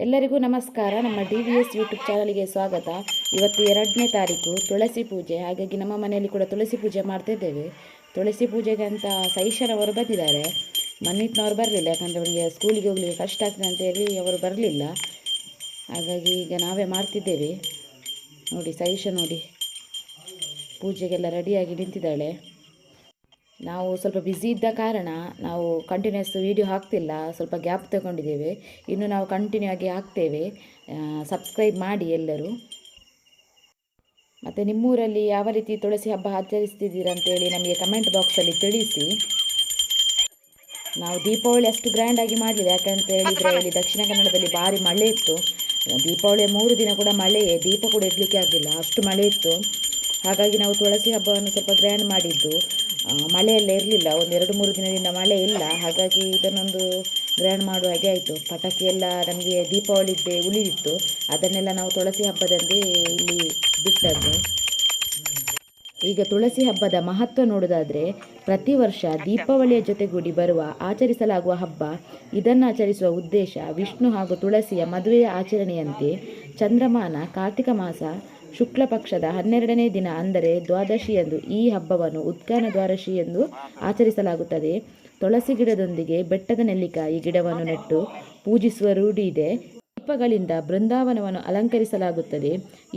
ಎಲ್ಲರಿಗೂ ನಮಸ್ಕಾರ. ನಮ್ಮ DVS ಯೂಟ್ಯೂಬ್ ಚಾನಲ್ಗೆ ಸ್ವಾಗತ. ಇವತ್ತು 2ನೇ ತಾರೀಕು ತುಳಸಿ ಪೂಜೆ, ಹಾಗಾಗಿ ನಮ್ಮ ಮನೆಯಲ್ಲಿ ಕೂಡ ತುಳಸಿ ಪೂಜೆ ಮಾಡ್ತಿದ್ದೇವೆ. ತುಳಸಿ ಪೂಜೆಗೆ ಅಂತ ಸೈಶನವರು ಬಂದಿದ್ದಾರೆ. ಮನ್ನಿಟ್ನವರು ಬರಲಿಲ್ಲ, ಯಾಕಂದರೆ ಅವನಿಗೆ ಸ್ಕೂಲಿಗೆ ಹೋಗಲಿಕ್ಕೆ ಕಷ್ಟ ಆಗ್ತದೆ ಅಂತೇಳಿ ಅವರು ಬರಲಿಲ್ಲ. ಹಾಗಾಗಿ ಈಗ ನಾವೇ ಮಾಡ್ತಿದ್ದೇವೆ. ನೋಡಿ ಸೈಶ ನೋಡಿ ಪೂಜೆಗೆಲ್ಲ ರೆಡಿಯಾಗಿ ನಿಂತಿದ್ದಾಳೆ. ನಾವು ಸ್ವಲ್ಪ ಬ್ಯುಸಿ ಇದ್ದ ಕಾರಣ ನಾವು ಕಂಟಿನ್ಯೂಸ್ ವೀಡಿಯೋ ಹಾಕ್ತಿಲ್ಲ, ಸ್ವಲ್ಪ ಗ್ಯಾಪ್ ತಗೊಂಡಿದ್ದೇವೆ. ಇನ್ನು ನಾವು ಕಂಟಿನ್ಯೂ ಆಗಿ ಹಾಕ್ತೇವೆ. ಸಬ್ಸ್ಕ್ರೈಬ್ ಮಾಡಿ ಎಲ್ಲರೂ. ಮತ್ತು ನಿಮ್ಮೂರಲ್ಲಿ ಯಾವ ರೀತಿ ತುಳಸಿ ಹಬ್ಬ ಆಚರಿಸ್ತಿದ್ದೀರಾ ಅಂತೇಳಿ ನಮಗೆ ಕಮೆಂಟ್ ಬಾಕ್ಸಲ್ಲಿ ತಿಳಿಸಿ. ನಾವು ದೀಪಾವಳಿ ಅಷ್ಟು ಗ್ರ್ಯಾಂಡಾಗಿ ಮಾಡಲಿಲ್ಲ, ಯಾಕಂತ ಹೇಳಿದರೆ ಇಲ್ಲಿ ದಕ್ಷಿಣ ಕನ್ನಡದಲ್ಲಿ ಭಾರಿ ಮಳೆ ಇತ್ತು. ದೀಪಾವಳಿಯ 3 ದಿನ ಕೂಡ ಮಳೆಯೇ, ದೀಪ ಕೂಡ ಇಡಲಿಕ್ಕೆ ಆಗಲಿಲ್ಲ, ಅಷ್ಟು ಮಳೆ ಇತ್ತು. ಹಾಗಾಗಿ ನಾವು ತುಳಸಿ ಹಬ್ಬವನ್ನು ಸ್ವಲ್ಪ ಗ್ರ್ಯಾಂಡ್ ಮಾಡಿದ್ದು. ಮಳೆಯೆಲ್ಲ ಇರಲಿಲ್ಲ, ಒಂದು 2-3 ದಿನದಿಂದ ಮಳೆ ಇಲ್ಲ. ಹಾಗಾಗಿ ಇದನ್ನೊಂದು ಗ್ರ್ಯಾಂಡ್ ಮಾಡುವ ಹಾಗೆ ಆಯಿತು. ಪಟಾಕಿ ಎಲ್ಲ ನಮಗೆ ದೀಪಾವಳಿದ್ದೇ ಉಳಿದಿತ್ತು, ಅದನ್ನೆಲ್ಲ ನಾವು ತುಳಸಿ ಹಬ್ಬದಂದೇ ಇಲ್ಲಿ ಬಿಟ್ಟದ್ದು. ಈಗ ತುಳಸಿ ಹಬ್ಬದ ಮಹತ್ವ ನೋಡೋದಾದರೆ, ಪ್ರತಿ ವರ್ಷ ದೀಪಾವಳಿಯ ಜೊತೆಗೂಡಿ ಬರುವ ಆಚರಿಸಲಾಗುವ ಹಬ್ಬ. ಇದನ್ನು ಆಚರಿಸುವ ಉದ್ದೇಶ ವಿಷ್ಣು ಹಾಗೂ ತುಳಸಿಯ ಮದುವೆಯ ಆಚರಣೆಯಂತೆ ಚಂದ್ರಮಾನ ಕಾರ್ತಿಕ ಮಾಸ ಶುಕ್ಲ ಪಕ್ಷದ 12ನೇ ದಿನ ಅಂದರೆ ದ್ವಾದಶಿಯಂದು ಈ ಹಬ್ಬವನ್ನು ಉದ್ಗಾನ ದ್ವಾದಶಿ ಎಂದು ಆಚರಿಸಲಾಗುತ್ತದೆ. ತುಳಸಿ ಗಿಡದೊಂದಿಗೆ ಬೆಟ್ಟದ ನೆಲ್ಲಿಕಾಯಿ ಗಿಡವನ್ನು ನೆಟ್ಟು ಪೂಜಿಸುವ ರೂಢಿ ಇದೆ. ದೀಪಗಳಿಂದ ಬೃಂದಾವನವನ್ನು ಅಲಂಕರಿಸಲಾಗುತ್ತದೆ.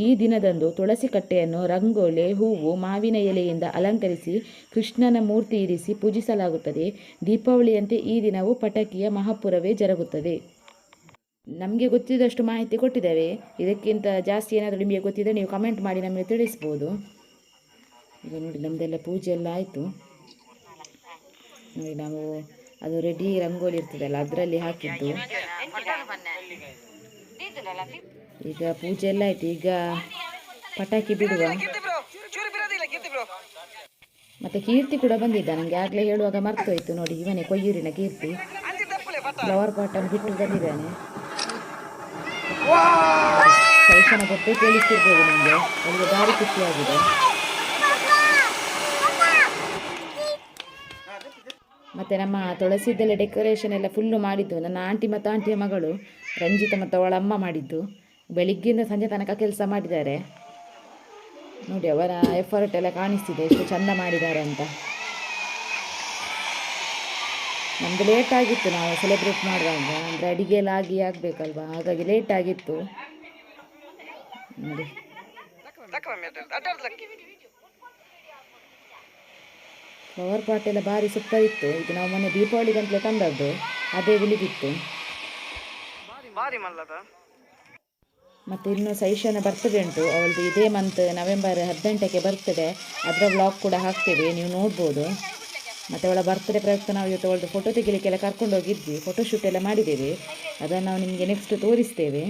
ಈ ದಿನದಂದು ತುಳಸಿ ಕಟ್ಟೆಯನ್ನು ರಂಗೋಲೆ, ಹೂವು, ಮಾವಿನ ಎಲೆಯಿಂದ ಅಲಂಕರಿಸಿ ಕೃಷ್ಣನ ಮೂರ್ತಿ ಇರಿಸಿ ಪೂಜಿಸಲಾಗುತ್ತದೆ. ದೀಪಾವಳಿಯಂತೆ ಈ ದಿನವೂ ಪಟಾಕಿಯ ಮಹಾಪುರವೇ ಜರುಗುತ್ತದೆ. ನಮಗೆ ಗೊತ್ತಿದ್ದಷ್ಟು ಮಾಹಿತಿ ಕೊಟ್ಟಿದ್ದೇವೆ. ಇದಕ್ಕಿಂತ ಜಾಸ್ತಿ ಏನಾದರೂ ನಿಮಗೆ ಗೊತ್ತಿದ್ದರೆ ನೀವು ಕಮೆಂಟ್ ಮಾಡಿ ನಮಗೆ ತಿಳಿಸ್ಬೋದು. ಈಗ ನೋಡಿ ನಮ್ಮದೆಲ್ಲ ಪೂಜೆ ಎಲ್ಲ ಆಯಿತು. ನೋಡಿ ನಾವು ಅದು ರೆಡಿ ರಂಗೋಲಿ ಇರ್ತದಲ್ಲ ಅದರಲ್ಲಿ ಹಾಕಿದ್ದು. ಈಗ ಪೂಜೆ ಎಲ್ಲ ಆಯಿತು, ಈಗ ಪಟಾಕಿ ಬಿಡುವ. ಮತ್ತು ಕೀರ್ತಿ ಕೂಡ ಬಂದಿದ್ದ, ನನಗೆ ಆಗಲೇ ಹೇಳುವಾಗ ಮರ್ತೋಯ್ತು. ನೋಡಿ ಇವನೇ ಕೊಯ್ಯೂರಿನ ಕೀರ್ತಿ, ಫ್ಲವರ್ ಪಾಟನ್ನು ಬಿಟ್ಟು ಬಂದಿದ್ದಾನೆ. ಸೈಶನ ಬಟ್ಟೆ ಕೇಳಿಸ್ತಿರ್ಬೋದು ನಿಮಗೆ, ಅವರಿಗೆ ಭಾರಿ ಖುಷಿಯಾಗಿದೆ. ಮತ್ತು ನಮ್ಮ ತುಳಸಿದ್ದೆಲ್ಲ ಡೆಕೋರೇಷನ್ ಎಲ್ಲ ಫುಲ್ಲು ಮಾಡಿದ್ದು ನನ್ನ ಆಂಟಿ ಮತ್ತು ಆಂಟಿಯ ಮಗಳು ರಂಜಿತ ಮತ್ತು ಅವಳ ಅಮ್ಮ ಮಾಡಿದ್ದು. ಬೆಳಿಗ್ಗೆಯಿಂದ ಸಂಜೆ ತನಕ ಕೆಲಸ ಮಾಡಿದ್ದಾರೆ. ನೋಡಿ ಅವರ ಎಫರ್ಟ್ ಎಲ್ಲ ಕಾಣಿಸ್ತಿದೆ, ಎಷ್ಟು ಚೆಂದ ಮಾಡಿದ್ದಾರೆ ಅಂತ. ನಮ್ಮದು ಲೇಟ್ ಆಗಿತ್ತು, ನಾವು ಸೆಲೆಬ್ರೇಟ್ ಮಾಡುವಾಗ, ಅಂದರೆ ಅಡಿಗೆ ಎಲ್ಲ ಆಗಬೇಕಲ್ವಾ, ಹಾಗಾಗಿ ಲೇಟ್ ಆಗಿತ್ತು. ನೋಡಿ ಫ್ಲವರ್ ಪಾಟ್ ಎಲ್ಲ ಭಾರಿ ಸೂಪರ್ ಇತ್ತು. ಇದು ನಾವು ಮೊನ್ನೆ ದೀಪಾವಳಿಗಂತಲೇ ತಂದದ್ದು, ಅದೇ ಉಳಿದಿತ್ತು. ಮತ್ತು ಇನ್ನು ಸೈಶನ ಬರ್ತಡೇ ಉಂಟು, ಅವಳದು ಇದೇ ಮಂತ್ ನವೆಂಬರ್ 18ಕ್ಕೆ ಬರ್ತಡೇ. ಅದರ ವ್ಲಾಗ್ ಕೂಡ ಹಾಕ್ತೇವೆ, ನೀವು ನೋಡ್ಬೋದು. ಮತ್ತು ಅವಳ ಬರ್ತ್ಡೇ ಪ್ರಯುಕ್ತ ನಾವು ಇವತ್ತು ಅವಳದು ಫೋಟೋ ತೆಗಿಲಿಕ್ಕೆಲ್ಲ ಕರ್ಕೊಂಡು ಹೋಗಿದ್ವಿ, ಫೋಟೋಶೂಟ್ ಎಲ್ಲ ಮಾಡಿದ್ದೇವೆ. ಅದನ್ನು ನಾವು ನಿಮಗೆ ನೆಕ್ಸ್ಟ್ ತೋರಿಸ್ತೇವೆ.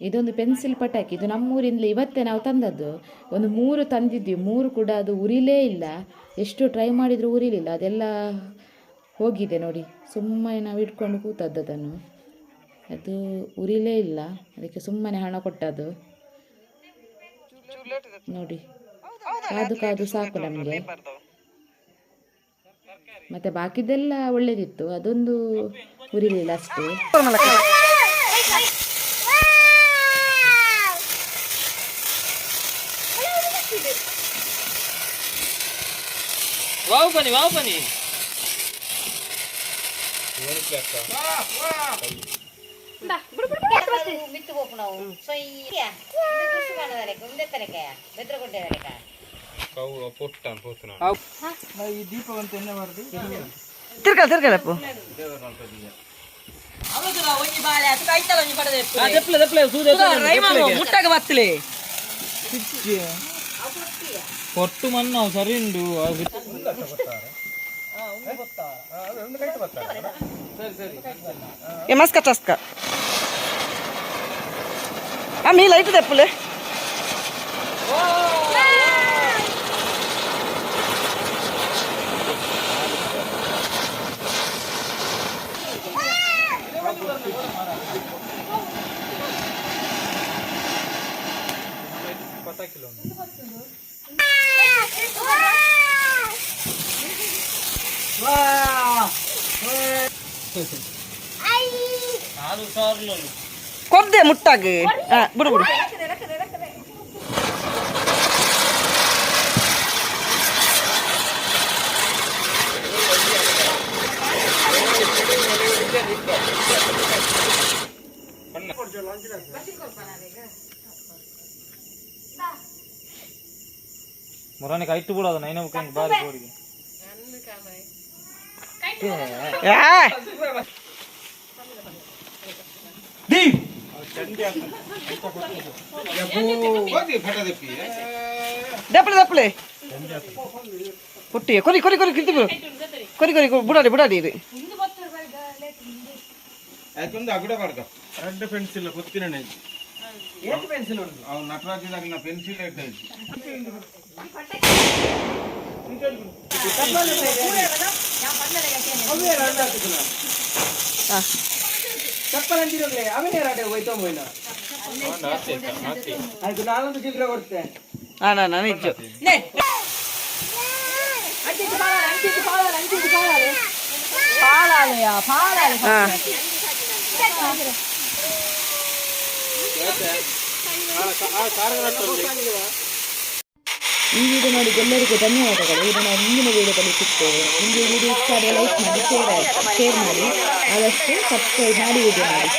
ಇದೊಂದು ಪೆನ್ಸಿಲ್ ಪಟಾಕಿ, ಇದು ನಮ್ಮೂರಿಂದಲೇ ಇವತ್ತೇ ನಾವು ತಂದದ್ದು. ಒಂದು 3 ತಂದಿದ್ವಿ, 3 ಕೂಡ ಅದು ಉರಿಲೇ ಇಲ್ಲ. ಎಷ್ಟು ಟ್ರೈ ಮಾಡಿದರೂ ಉರಿಲಿಲ್ಲ, ಅದೆಲ್ಲ ಹೋಗಿದೆ. ನೋಡಿ ಸುಮ್ಮನೆ ನಾವು ಇಟ್ಕೊಂಡು ಕೂತದ್ದು ಅದನ್ನು, ಅದು ಉರಿಲೇ ಇಲ್ಲ. ಅದಕ್ಕೆ ಸುಮ್ಮನೆ ಹಣ ಕೊಟ್ಟದ್ದು. ನೋಡಿ ಕಾದು ಕಾದು ಸಾಕು ನಮಗೆ. ಮತ್ತು ಬಾಕಿದೆಲ್ಲ ಒಳ್ಳೆದಿತ್ತು, ಅದೊಂದು ಉರಿಲಿಲ್ಲ ಅಷ್ಟೇ. ವಾವ್ ಬನ್ನಿ పొట్టు మన్ను సరిండు మస్క టస్క మీ లైట్ తెప్పులే. పటాకిలో ನಾಲ್ಕು ಸಾವಿರ ಕೊರ್ದೆ ಮುಟ್ಟಾಗ ಬಿಡು ಬಿಡು ಮುರಾನಿಗೆ ಐಟು ಬಿಡೋದು ನೈನ ಮುಖಂಗೆ ಬಾರಿ ಗೋಡಿಗೆ ದಪ್ಪಳೆ ದಪ್ಪಳೆ ಕೊಟ್ಟಿ ಕೊರಿ ಕೊರಿ ಕೊರಿ ಕಿತ್ತು ಕೊರಿ ಕೊರಿ ಬುಡಾಡಿ ಬುಡಾಡಿ ಇದು ರೆಡ್ ಪೆನ್ಸಿಲ್ ಗೊತ್ತಿನ ಪೆನ್ಸಿಲ್ ನಟರಾಜಿದಾಗ ಪೆನ್ಸಿಲ್ ಚಪ್ಪಲಂತಿರೋಗ್ಲೆ ಅವನೇ ರಾಟೆ ಹೋಯ್ತು ಹೋಯ್ನ ಆಯ್ತು ನಾನೊಂದು ಶೀಘ್ರ ಕೊಡ್ತೆ ನಾನು ನಿಜ ಈ ವಿಡಿಯೋ ನೋಡಿದ ಎಲ್ಲರಿಗೂ ಧನ್ಯವಾದಗಳು. ಇದನ್ನು ಮುಂದಿನ ವಿಡಿಯೋದಲ್ಲಿ ಸಿಗ್ತೇವೆ. ನಿಮಗೆ ವಿಡಿಯೋ ಇಷ್ಟ ಆದರೆ ಲೈಕ್ ಮಾಡಿ, ಶೇರ್ ಮಾಡಿ, ಆದಷ್ಟು ಸಬ್ಸ್ಕ್ರೈಬ್ ಮಾಡಿ ವಿಡಿಯೋ ಮಾಡಿ.